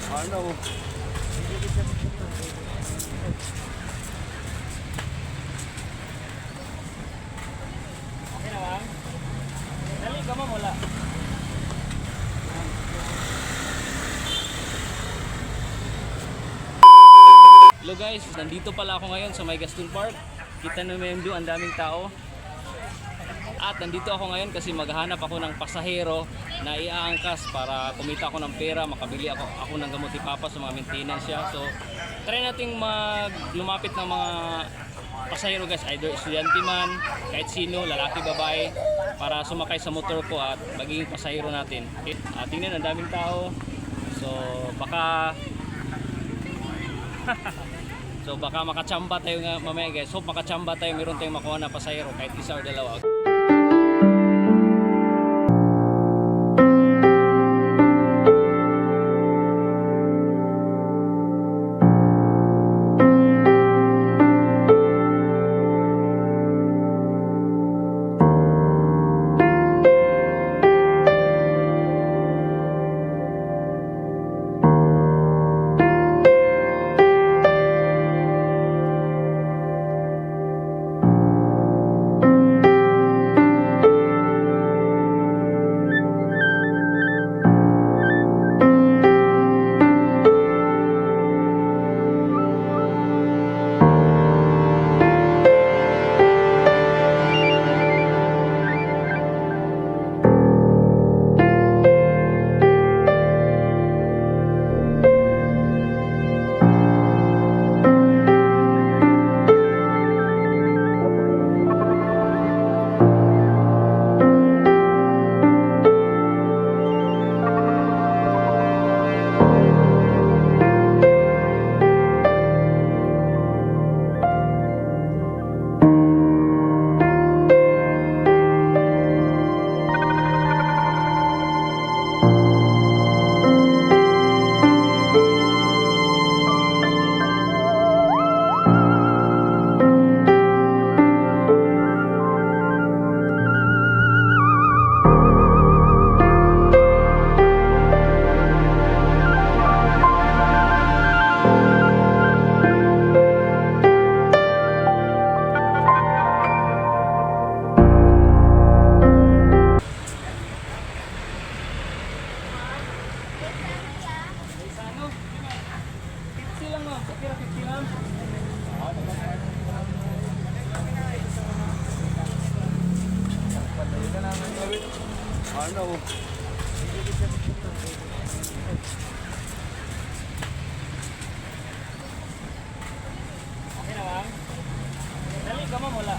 Ano? Okay na bang? Dali ka mula. Hello guys, nandito pala ako ngayon sa May Gaston Park. Kita naman doon ang daming tao. At nandito ako ngayon kasi maghahanap ako ng pasahero na iaangkas para kumita ako ng pera, makabili ako ng gamot ni Papa sa mga maintenance siya. So, try nating lumapit ng mga pasahero guys, either estudyante man, kahit sino, lalaki, babae, para sumakay sa motor ko at magiging pasahero natin. Okay? Tingnan, ang daming tao. So, baka makachamba tayo nga mamaya guys. Hope makachamba tayo, meron tayong makuha na pasahero kahit isa o dalawa. Ano? Okay na bang? Dali ka mula.